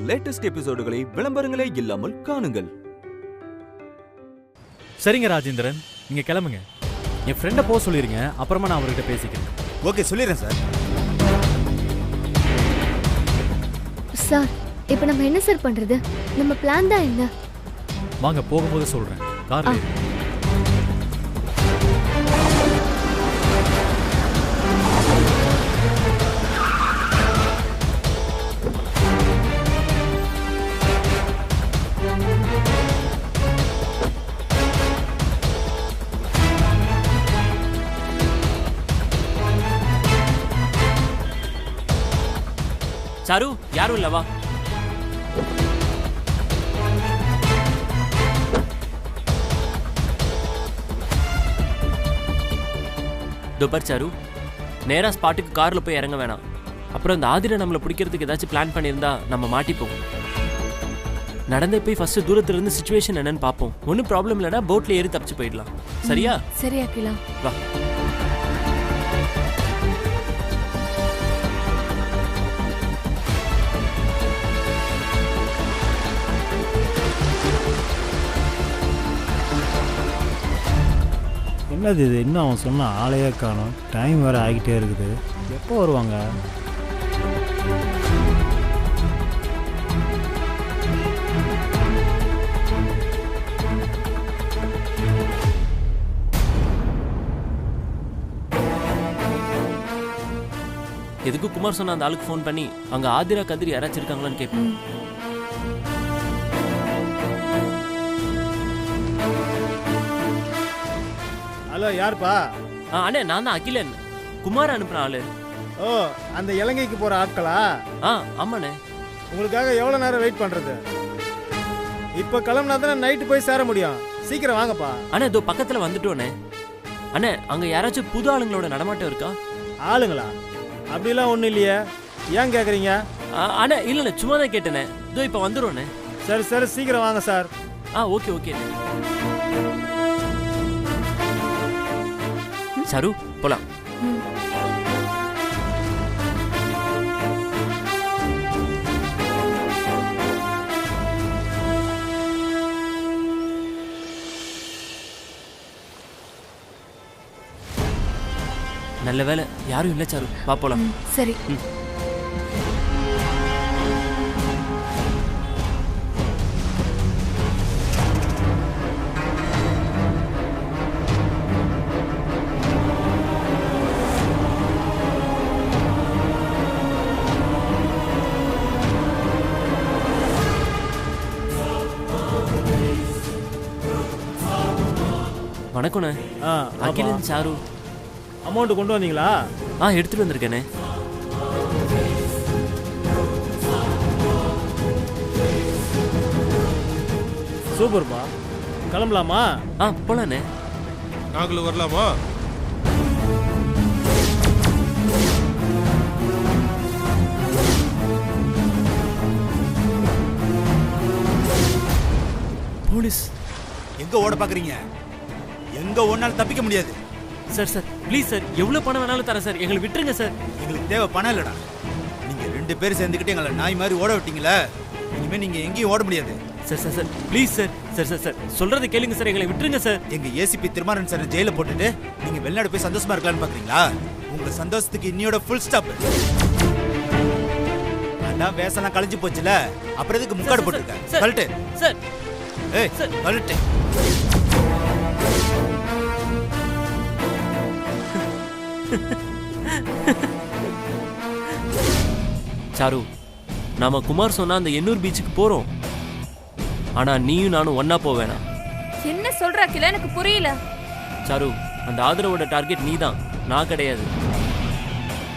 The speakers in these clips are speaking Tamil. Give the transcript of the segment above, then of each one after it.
லேட்டஸ்ட் எபிசோடுகளை விளம்பரங்களே இல்லாமல் காணுங்கள். சரிங்க ராஜேந்திரன், நீங்க கிளம்புங்க. என் ஃப்ரெண்டை போக சொல்லிருங்க, அப்புறமா நான் அவர்கிட்ட பேசிக்கிறேன். ஓகே, சொல்லிடுறேன் சார். சார், இப்போ நம்ம என்ன சார் பண்றது? நம்ம பிளான் தான் என்ன? வாங்க, போகும்போது சொல்றேன். கார்ல ஏறுங்க. சாரு, யாரும் இல்ல, வா. துபர் சாரு, நேரா ஸ்பாட்டுக்கு கார்ல போய் இறங்க வேணாம். அப்புறம் இந்த ஆதிரை நம்மளை பிடிக்கிறதுக்கு ஏதாச்சும் பிளான் பண்ணியிருந்தா நம்ம மாட்டிப்போம். நடந்தே போய் ஃபர்ஸ்ட் தூரத்துல இருந்து சிச்சுவேஷன் என்னன்னு பார்ப்போம். ஒன்றும் ப்ராப்ளம் இல்லைன்னா போட்ல ஏறி தப்பிச்சு போயிடலாம். சரியா? சரி அகிலா, வா. என்னது இது? இன்னும் அவன் சொன்ன ஆளையே காணும். டைம் வேறு ஆகிட்டே இருக்குது. எப்போ வருவாங்க? எதுக்கு குமார் சொன்ன அந்த ஆளுக்கு ஃபோன் பண்ணி அங்கே ஆதிரா கதிரி யாராச்சும் இருக்காங்களான்னு கேட்பேன். ஹலோ, யாருப்பா? அண்ணே, நான் தான் அகிலன். குமார் அனுப்புன ஆளு. ஓ, அந்த இலங்கைக்கு போகிற ஆட்களா? ஆமாண்ணே. உங்களுக்காக எவ்வளோ நேரம் வெயிட் பண்ணுறது? இப்போ கிளம்புனா தானே நைட்டு போய் சேர முடியும். சீக்கிரம் வாங்கப்பா. அண்ணே, இதோ பக்கத்தில் வந்துட்டோண்ணே. அண்ணே, அங்கே யாராச்சும் புது ஆளுங்களோட நடமாட்டம் இருக்கா? ஆளுங்களா? அப்படிலாம் ஒன்றும் இல்லையே. ஏன் கேட்குறீங்க? அண்ணே, இல்லை சும்மா தான் கேட்டேண்ணே. இதோ இப்போ வந்துடுவோண்ணே. சரி சரி, சீக்கிரம் வாங்க சார். Okay okay. சாரு, போலாம். நல்ல வேலை யாரும் இல்லை சாரு, வா போலாம். சரி. வணக்கண்ணே. அகிலன், சாரு. அமௌண்ட் கொண்டு வந்தீங்களா? எடுத்துட்டு வந்திருக்கேனே. சூப்பர்ப்பா. கிளம்பலாமா? போலாண்ணே. நாங்களும் வரலாமா? போலீஸ் எங்க ஓட பாக்குறீங்க? எங்க ஓடினாலும் தப்பிக்க முடியாது. சார் சார், ப்ளீஸ் சார், எவ்வளவு பணம் வேணாலும் தரேன் சார், எங்களை விட்டுருங்க சார். எங்களுக்கு தேவை பணம் இல்லடா. நீங்க 2 பேரும் சேர்ந்துக்கிட்டு எங்களை நாய் மாதிரி ஓட விட்டீங்களே, இனிமே நீங்க எங்கேயும் ஓட முடியாது. Sir sir sir, please sir. Sir sir sir, சொல்றதை கேளுங்க சார், எங்களை விட்டுருங்க சார். எங்க ஏசிபி திருமாறன் சார் ஜெயில போட்டுட்டு நீங்க வெளிநாடு போய் சந்தோஷமா இருக்கலாம்னு பாக்குறீங்களா? உங்க சந்தோஷத்துக்கு இன்னியோட ஃபுல் ஸ்டாப். அதான் வேசலாம் கழிஞ்சு போச்சுல, அப்புறம் எதுக்கு முக்காடு போட்டுருக்க? கழட்டு சார். ஏய், கழட்டு. சாரு, நாம குமார் சொன்னா அந்த எண்ணூர் பீச்சுக்கு போறோம். ஆனா நீயும் நானும் ஒன்னா போவேனா? என்ன சொல்ற அகிலா? எனக்கு புரியல. சாரு, அந்த ஆதரவோட டார்கெட் நீ தான், நான் கிடையாது.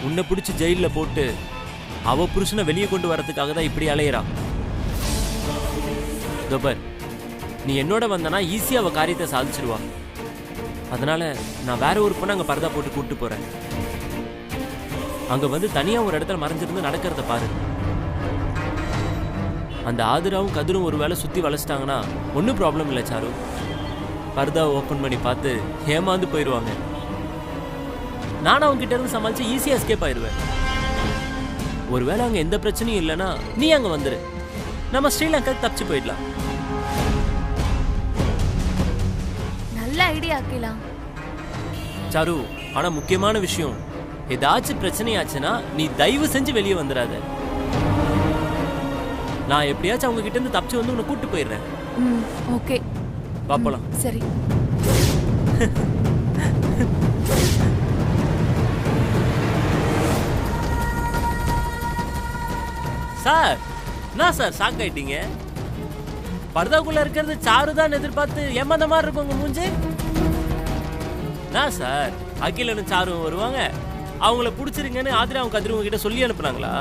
உன்னை பிடிச்சி ஜெயில போட்டு அவ புருஷனை வெளியே கொண்டு வரதுக்காக தான் இப்படி அலையிறா. தோபர், நீ என்னோட வந்தனா ஈஸியா அவ காரியத்தை சாதிச்சிருவா. அதனால நான் வேற ஒரு பொண்ணு அங்க பரதா போட்டு கூப்பிட்டு போறேன். அங்க வந்து தனியா ஒரு இடத்துல மறைஞ்சிருந்து நடக்கிறத பாரு. அந்த ஆதிராவும் கதிரும் ஒரு வேளை சுத்தி வளைச்சிட்டாங்கன்னா ஒன்றும் ப்ராப்ளம் இல்லை சாரு. பர்தாவை ஓப்பன் பண்ணி பார்த்து ஏமாந்து போயிடுவாங்க. நானும் அவங்க கிட்ட இருந்து சமாளிச்சு ஈஸியாக எஸ்கேப் ஆயிடுவேன். ஒருவேளை அங்கே எந்த பிரச்சனையும் இல்லைன்னா நீ அங்கே வந்துரு. நம்ம ஸ்ரீலங்காக்கு தப்பிச்சு போயிடலாம். நல்ல ஐடியா அகிலா. சாரு, ஆனா முக்கியமான விஷயம், ஏதாச்சும் பிரச்சனையாச்சுன்னா நீ தயவு செஞ்சு வெளியே வந்துடாத. நான் எப்படியாச்சும் அவங்க கிட்ட இருந்து தப்பிச்சு வந்து உன்னை கூட்டு போயிடுறேன். ஓகே, பாப்பலாம். சரி. சார், என்ன சார் ஷாக் ஆயிட்டீங்க? பர்தாக்குள்ள இருக்கிறது சாரு தான் எதிர்பார்த்து ஏமாந்த மாதிரி இருக்கும் உங்க மூஞ்சி. நான் சார், அகிலனும் சாரும் வருவாங்க, அவங்கள பிடிச்சிருங்கன்னு ஆதிராவும் கதிரவங்க கிட்ட சொல்லி அனுப்புனாங்களா?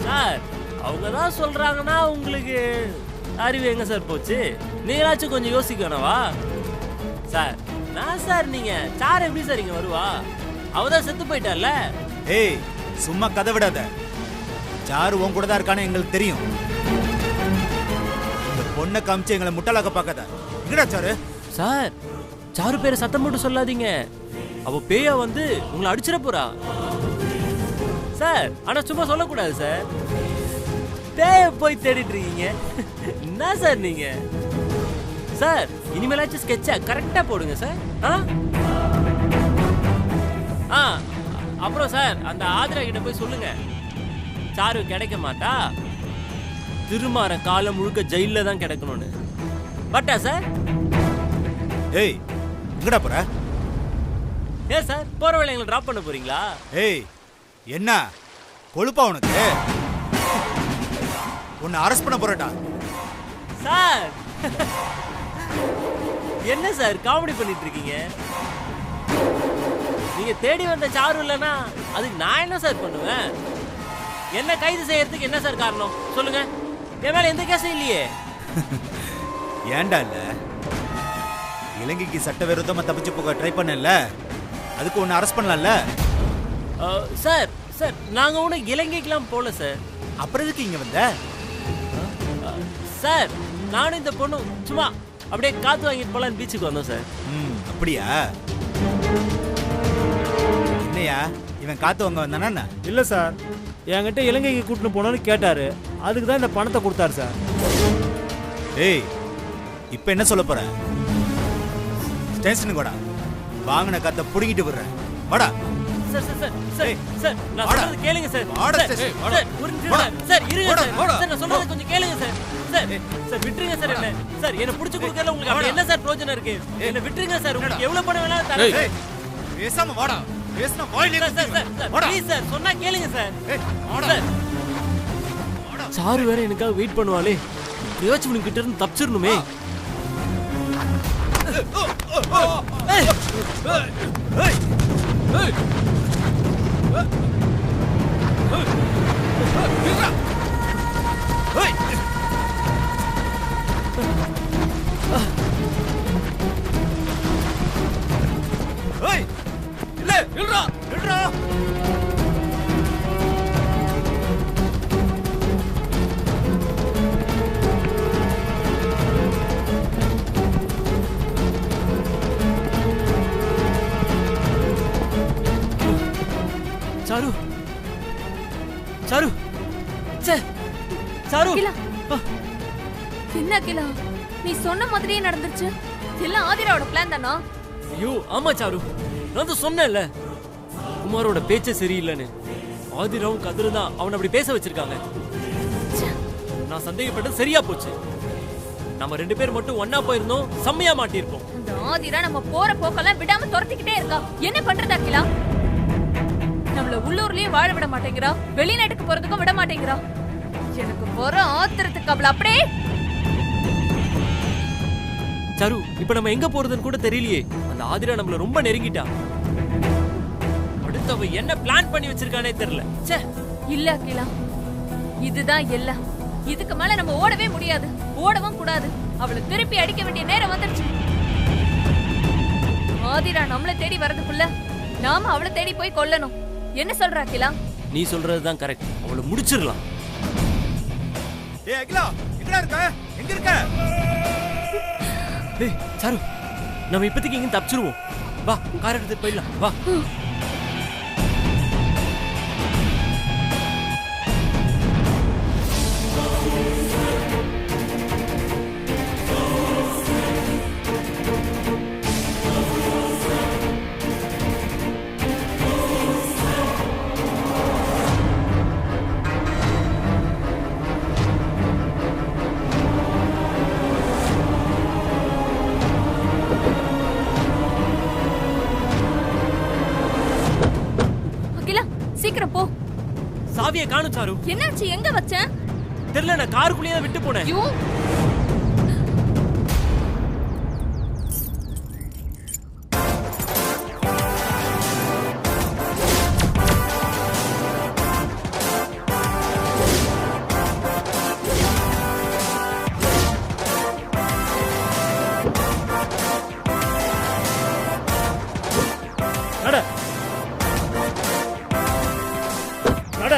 சார், அவங்க தான் சொல்றாங்கன்னா உங்களுக்கு அறிவு எங்க சார் போச்சு? நீங்களாச்சும் கொஞ்சம் யோசிக்கணவா? சார், நான் சார் நீங்க சார் எப்படி சார் இங்க வருவா? அவதான் செத்து போயிட்டால. ஏய், சும்மா கதை விடாத. சாரு உன் கூட தான் இருக்கானே எங்களுக்கு தெரியும். இந்த பொண்ணை காமிச்சு எங்களை முட்டாளாக்க பார்க்காத. எங்கடா சாரு? சார், சாரு பேரை சத்தம் போட்டு சொல்லாதீங்க. அவ பேயா வந்து உங்களை அடிச்சிட போறா. சார், ஆனா சும்மா சொல்லக்கூடாது சார். பேய போய் தேடிட்டு இருக்கீங்க. என்ன சார் நீங்க? சார், இனிமேலாச்சும் ஸ்கெட்சா கரெக்டா போடுங்க சார். அப்புறம் சார், அந்த ஆதிரா கிட்ட போய் சொல்லுங்க, சாரு கிடைக்க மாட்டா, திருமாற காலம் முழுக்க ஜெயில தான் கிடைக்கணும்னு. பட்டா சார்? ஏய், எங்கடா போற? ஏன் சார், போற வேலை எங்களை டிராப் பண்ண போறீங்களா? ஏய், என்ன கொழுப்பா உனக்கு? உன்னை அரெஸ்ட் பண்ண போறடா. சார், என்ன சார் காமெடி பண்ணிட்டு இருக்கீங்க? நீங்க தேடி வந்த சாரு இல்லைன்னா அதுக்கு நான் என்ன சார் பண்ணுவேன்? என்ன கைது செய்யறதுக்கு என்ன சார் காரணம் சொல்லுங்க? என் மேல எந்த கேஸும் இல்லையே. ஏன்டா இல்ல? இலங்கைக்கு சட்டவிரோதமா தப்பிச்சு போக ட்ரை பண்ணல, அதுக்கு ஒன்னு அரெஸ்ட் பண்ணலாம்ல? சார், சார் நாங்க ஒன்றும் இலங்கைக்கெல்லாம் போல சார். அப்புறம் எதுக்கு இங்க வந்த? சார், நானும் இந்த பொண்ணு சும்மா அப்படியே காத்து வாங்கிட்டு போலான்னு பீச்சுக்கு வந்தோம் சார். அப்படியா? என்னையா இவன் காத்து வாங்க வந்தானா? இல்லை சார், என்கிட்ட இலங்கைக்கு கூட்டின்னு போனோன்னு கேட்டாரு. அதுக்கு தான் இந்த பணத்தை கொடுத்தாரு சார். ஏய், இப்போ என்ன சொல்ல போற? ஸ்டேஷனுக்கு வாடா, வாங்கின காத்தை புடுங்கிட்டு விடுறேன். வாடா. Sir sir sir sir sir நான் சொல்றது கேளுங்க சார். சார் ஒரு நிமிஷம் சார், இருங்க சார். சார் நான் சொல்றது கொஞ்சம் கேளுங்க சார். சார் சார் விட்டுருங்க சார். என்ன சார், என்ன புடிச்சு கொடுக்கறதுல உங்களுக்கு அப்படி என்ன சார் பிரயோஜனம் இருக்கு? என்ன விட்டுருங்க சார். உங்களுக்கு எவ்வளவு பணம் வேணாலும் தரேன். பேசாம வாடா. பேசினா வாயிலே sir sir sir please sir, சொன்னா கேளுங்க சார். சார், சாரு வேற எனக்காக வெயிட் பண்ணுவாளே, பிரயோஜனம் கிட்ட இருந்து தப்பிச்சிரணுமே. Sir, sir, sir. என்ன அகிலா, நீ சொன்ன மாதிரியே நடந்துருச்சு. எல்லாம் ஆதிராவோட பிளான் தானா? ஐயோ ஆமா சாரு, நான் தான் சொன்னேன்ல குமாரோட பேச்சே சரியில்லைன்னு. ஆதிராவும் கதிரும் தான் அவனை அப்படி பேச வச்சிருக்காங்க. நான் சந்தேகப்பட்டது சரியா போச்சு. நம்ம 2 பேர் மட்டும் ஒன்னா போயிருந்தோம், செம்மையா மாட்டிருப்போம். அந்த ஆதிரா நம்ம போற போக்கெல்லாம் விடாம துரத்திக்கிட்டே இருக்கா. என்ன பண்றது அகிலா? நம்மள உள்ளூர்லயே வாழ விட மாட்டேங்கிறா, வெளிநாட்டுக்கு போறதுக்கும் விட மாட்டேங்கிறா. எனக்கு போற ஆத்திரத்துக்கு அவள அப்படியே. சாரு, இப்ப நம்ம எங்க போறதுன்னு கூட தெரியலையே. அந்த ஆதிரா நம்மள ரொம்ப நெருங்கிட்டா. அடுத்து அவ என்ன பிளான் பண்ணி வச்சிருக்கானே தெரியல. இல்ல அகிலா, இதுதான் எல்லாம். இதுக்கு மேல நம்ம ஓடவே முடியாது, ஓடவும் கூடாது. அவளை திருப்பி அடிக்க வேண்டிய நேரம் வந்துருச்சு. ஆதிரா நம்மள தேடி வரதுக்குள்ள நாம அவளை தேடி போய் கொல்லணும். என்ன சொல்ற அகிலா? நீ சொல்றதுதான் கரெக்ட். அவளை முடிச்சிடலாம். ஏய் அகிலா, எங்கடா இருக்க? எங்க இருக்க? ஏய் சாரு, நம்ம இப்போதைக்கு இங்க தப்பிச்சிருவோம். வா, கார் எடுத்து போயிடலாம். வா. வண்டியை காணும் சாரு. என்னாச்சு? எங்க வச்சேன்? தெரியல, நான் காருக்குள்ளேயே தான் விட்டு போனேன். ஐயோ, நட நட.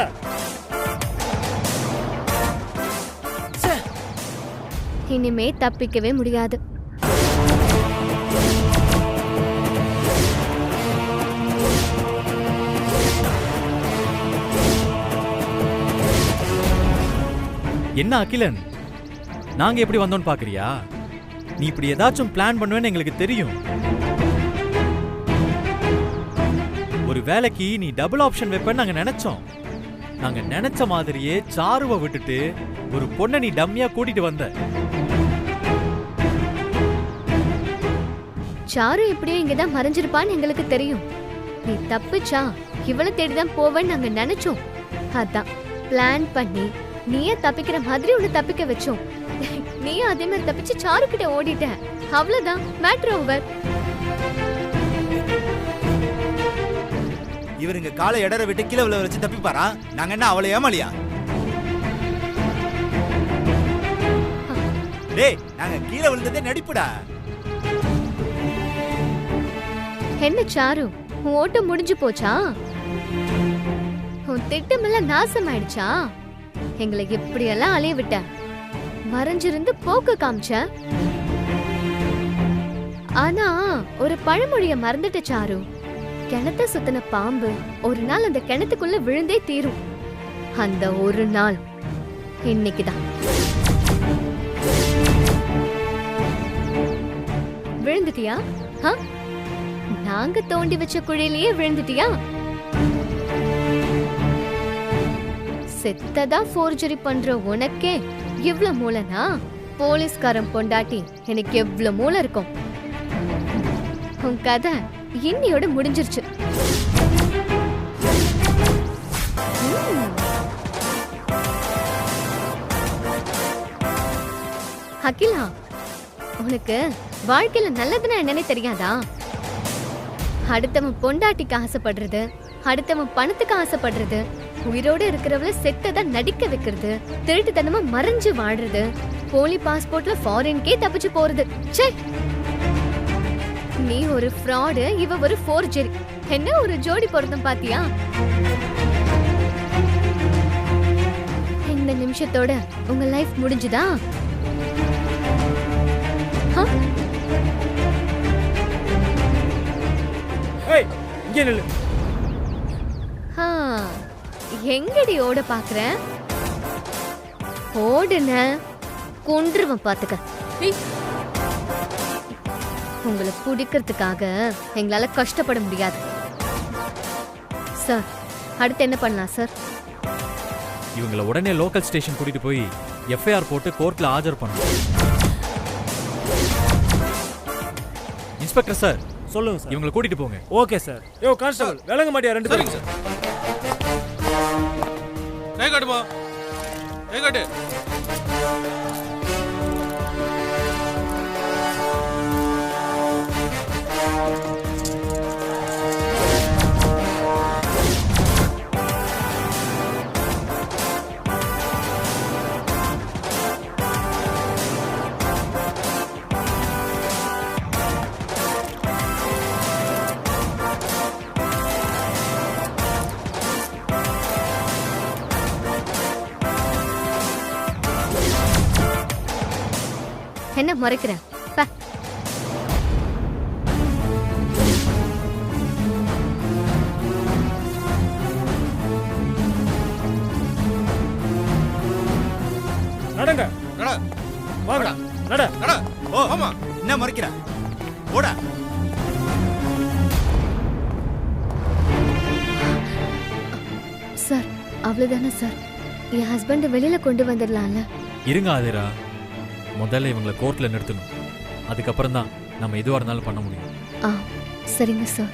இனிமே தப்பிக்கவே முடியாது. என்ன அகிலன், நாங்க எப்படி வந்தோம்னு பாக்குறியா? நீ இப்படி ஏதாச்சும் பிளான் பண்ணுவேன்னு எங்களுக்கு தெரியும். ஒரு வேலைக்கு நீ டபுள் ஆப்ஷன் வைப்பேன்னு நாங்க நினைச்சோம். நாங்க நினைச்ச மாதிரியே சாருவை விட்டுட்டு ஒரு பொண்ணை நீ டம்மியா கூட்டிட்டு வந்த. சாரு எப்படியோ இங்கதான் மறைஞ்சிருப்பான்னு எங்களுக்கு தெரியும். நீ தப்பிச்சா இவளை தேடிதான் போவேன்னு நாங்க நினைச்சோம். அதான் பிளான் பண்ணி நீயே தப்பிக்கிற மாதிரி உன்னை தப்பிக்க வச்சோம். நீயும் அதே மாதிரி தப்பிச்சு சாரு கிட்ட ஓடிட்ட. அவ்வளவுதான், மேட்டர் ஓவர். இவருங்க காலை இடற விட்டு கீழே விழ வச்சு தப்பிப்பாரா? நாங்க என்ன அவளை ஏமாலியா? டேய், நாங்க கீழே விழுந்ததே நடிப்புடா. என்ன சாரு, உன் ஓட்டம் முடிஞ்சு போச்சா? உன் திட்டமெல்லாம் நாசமாயிடுச்சா? எங்களை எப்படியெல்லாம் அலைய விட்ட, மறைஞ்சிருந்து போக்கு காமிச்ச. ஆனா ஒரு பழமொழிய மறந்துட்ட சாரு. கிணத்த சுத்தின பாம்பு ஒரு நாள் அந்த கிணத்துக்குள்ள விழுந்தே தீரும். அந்த ஒரு நாள் இன்னைக்குதான். விழுந்துட்டியா? நாங்க தோண்டி வச்ச குழியிலேயே விழுந்துட்டியா? செத்ததா ஃபோர்ஜரி பண்ற உனக்கே இவ்ளோ மூளைனா, போலீஸ்காரன் பொண்டாட்டி எனக்கு எவ்ளோ மூளை இருக்கும்? உன் கதை இன்னையோட முடிஞ்சிருச்சு. அகிலா, உனக்கு வாழ்க்கையில நல்லதுன்னா என்னன்னே தெரியாதா? அடுத்தவன் பொண்டாட்டிக்கு ஆசைப்படுறது, அடுத்தவன் பணத்துக்கு ஆசைப்படுறது, உயிரோடு இருக்கிறவள செத்ததா நடிக்க வைக்கிறது, திருட்டுத்தனமா மறைஞ்சு வாழ்றது, போலி பாஸ்போர்ட்ல ஃபாரின்கே தப்பிச்சு போறது. ச்சே, நீ ஒரு ஃப்ராடு, இவ ஒரு ஃபோர்ஜரி. என்ன ஒரு ஜோடி பொருத்தம் பாத்தியா? இந்த நிமிஷத்தோட உங்க லைஃப் முடிஞ்சுதா? இங்கே நில்லு. எங்கடி ஓட பாக்குற? ஓடுன கொன்றுவன் பாத்துக்க. உங்களை பிடிக்கிறதுக்காக எங்களால கஷ்டப்பட முடியாது சார். அடுத்து என்ன பண்ணலாம் சார்? இவங்களை உடனே லோக்கல் ஸ்டேஷன் கூட்டிட்டு போய் எஃப்ஐஆர் போட்டு கோர்ட்ல ஆஜர் பண்ணணும். இன்ஸ்பெக்டர் சார், சொல்லுங்க சார். இவங்களை கூட்டிட்டு போங்க. Okay sir. யோ கான்ஸ்டபிள், விளங்க மாட்டியா ரெண்டு பேரும்? சார், கை காட்டுமா, கை காட்டு. என்ன மறைக்கிற? நடங்க. நடா, வாங்க. நட. நடா. ஓ ஆமா. என்ன மறைக்கிற? ஓடா. சார், அவ்வளவுதானே சார்? என் ஹஸ்பண்ட் வெளியில கொண்டு வந்துடலாம்ல? இருங்க ஆதிரா, முதல்ல இவங்களை கோர்ட்ல நிறுத்தணும். அதுக்கப்புறம் தான் நம்ம எதுவாக இருந்தாலும் பண்ண முடியும். சரிங்க சார்.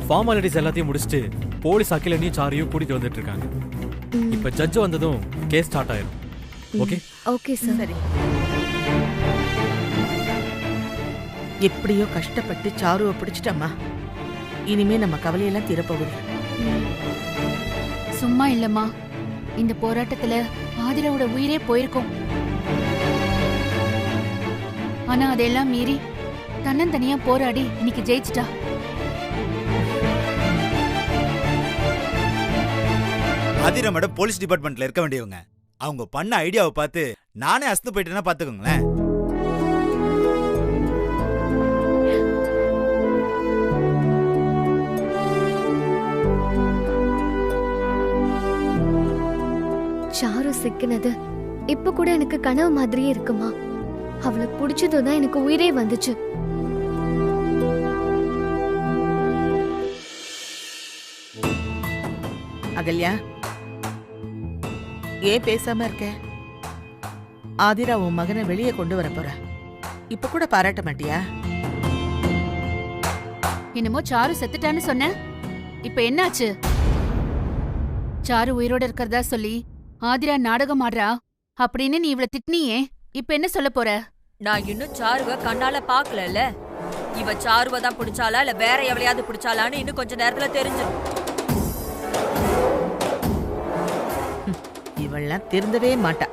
ஃபார்மாலிட்டிஸ் எல்லாத்தையும் முடிச்சுட்டு போலீஸ் அகிலனையும் சாரையும் கூட்டிட்டு வந்துட்டு இருக்காங்க. இப்ப ஜட்ஜ் வந்ததும் கேஸ் ஸ்டார்ட் ஆயிரும். Okay okay sir. சரி. எப்படியோ கஷ்டப்பட்டு சாருவை பிடிச்சிட்டம்மா. இனிமே நம்ம கவலையெல்லாம் தீரப்போகுது. சும்மா இல்லம்மா, இந்த போராட்டத்துல ஆதிராவோட உயிரே போயிருக்கும். ஆனா அதெல்லாம் மீறி தன்னந்தனியா போராடி இன்னைக்கு ஜெயிச்சிட்டா. ஆதிரா மேடம் போலீஸ் டிபார்ட்மெண்ட்ல இருக்க வேண்டியவங்க. அவங்க பண்ண ஐடியாவை பார்த்து நானே அசந்து போயிட்டேன்னா பாத்துக்கோங்களேன். சாரு சிக்கினது இப்ப கூட எனக்கு கனவு மாதிரியே இருக்குமா? அவளை பிடிச்சதும் தான் எனக்கு உயிரே வந்துச்சு. அகல்யா, ஏன் பேசாம இருக்க? ஆதிரா உன் மகனை வெளியே கொண்டு வர போற. இப்ப கூட பாராட்ட மாட்டியா? என்னமோ சாரு செத்துட்டான்னு சொன்ன, இப்ப என்னாச்சு? சாரு உயிரோட இருக்கிறதா சொல்லி ஆதிரா நாடகம் ஆடுறா அப்படின்னு நீ இவளை திட்டினியே, இப்ப என்ன சொல்ல போற? நான் இன்னும் சாருவ கண்ணால பாக்கல. இவ சாருவ தான் பிடிச்சாலா இல்ல வேற எவளையாவது பிடிச்சாலான்னு இன்னும் கொஞ்ச நேரத்துல தெரிஞ்சிடும். இவள்லாம் திருந்தவே மாட்டா.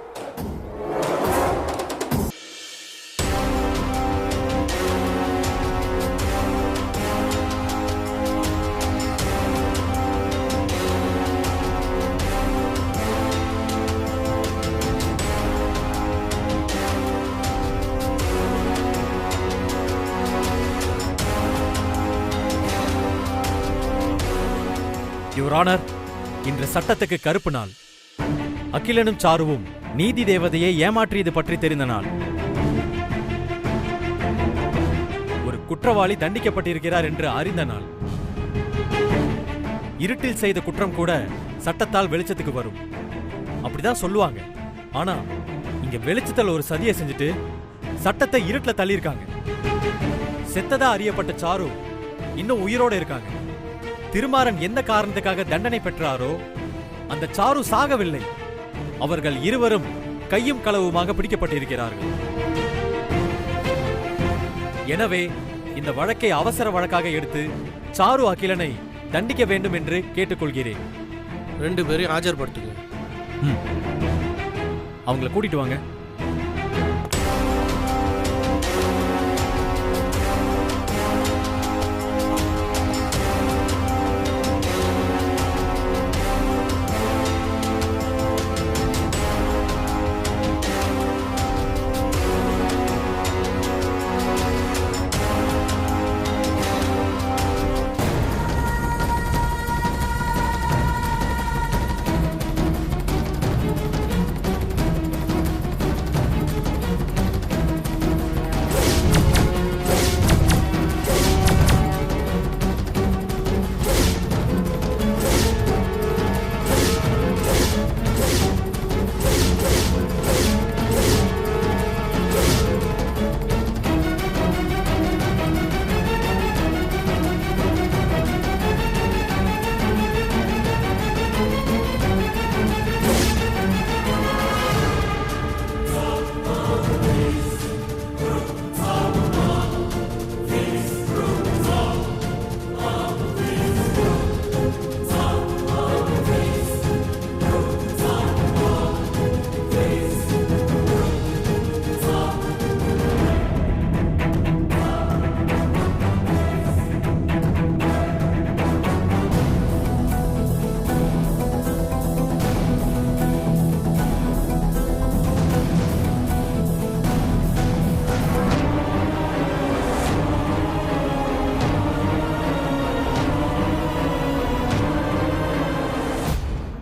யுவர் ஆனர், இன்று சட்டத்துக்கு கருப்பு நாள். அகிலனும் சாருவும் நீதி தேவதையை ஏமாற்றியது பற்றி தெரிந்த நாள். ஒரு குற்றவாளி தண்டிக்கப்பட்டிருக்கிறார் என்று அறிந்த நாள். இருட்டில் செய்த குற்றம் கூட சட்டத்தால் வெளிச்சத்துக்கு வரும், அப்படிதான் சொல்லுவாங்க. ஆனா இங்க வெளிச்சத்தில் ஒரு சதியை செஞ்சுட்டு சட்டத்தை இருட்டுல தள்ளியிருக்காங்க. செத்ததா அறியப்பட்ட சாரு இன்னும் உயிரோட இருக்காங்க. திருமாறன் எந்த காரணத்துக்காக தண்டனை பெற்றாரோ அந்த சாரு சாகவில்லை. அவர்கள் இருவரும் கையும் களவுமாக பிடிக்கப்பட்டிருக்கிறார்கள். எனவே இந்த வழக்கை அவசர வழக்காக எடுத்து சாரு அகிலனை தண்டிக்க வேண்டும் என்று கேட்டுக்கொள்கிறேன். 2 பேரையும் ஆஜர்படுத்துங்க. அவங்கள கூட்டிட்டு வாங்க.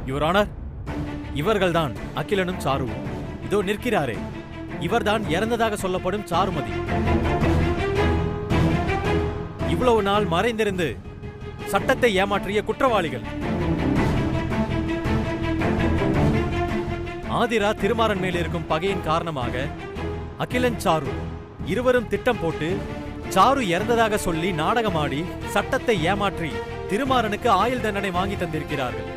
யுவர் ஆனர், இவர்கள்தான் அகிலனும் சாருவும். இதோ நிற்கிறாரே, இவர்தான் இறந்ததாக சொல்லப்படும் சாருமதி. இவ்வளவு நாள் மறைந்திருந்து சட்டத்தை ஏமாற்றிய குற்றவாளிகள். ஆதிரா திருமாறன் மேல் இருக்கும் பகையின் காரணமாக அகிலன் சாரு இருவரும் திட்டம் போட்டு சாரு இறந்ததாக சொல்லி நாடகமாடி சட்டத்தை ஏமாற்றி திருமாறனுக்கு ஆயுள் தண்டனை வாங்கி தந்திருக்கிறார்கள்.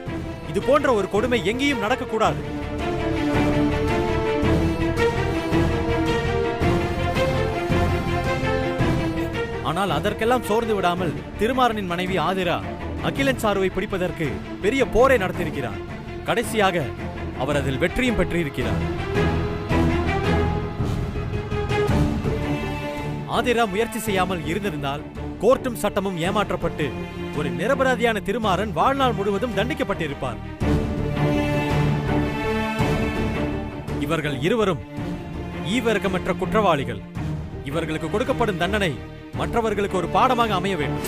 இது போன்ற ஒரு கொடுமை எங்கேயும் நடக்கக்கூடாது. ஆனால் அதற்கெல்லாம் சோர்ந்து விடாமல் திருமாறனின் மனைவி ஆதிரா அகிலன் சாருவை பிடிப்பதற்கு பெரிய போரை நடத்தியிருக்கிறார். கடைசியாக அவர் அதில் வெற்றியும் பெற்றிருக்கிறார். ஆதிரா முயற்சி செய்யாமல் இருந்திருந்தால் கோர்ட்டும் சட்டமும் ஏமாற்றப்பட்டு ஒரு நிரபராதியான திருமாறன் வாழ்நாள் முழுவதும் தண்டிக்கப்பட்டிருப்பார். இவர்கள் இருவரும் ஈவிரக்கமற்ற குற்றவாளிகள். இவர்களுக்கு கொடுக்கப்படும் தண்டனை மற்றவர்களுக்கு ஒரு பாடமாக அமைய வேண்டும்.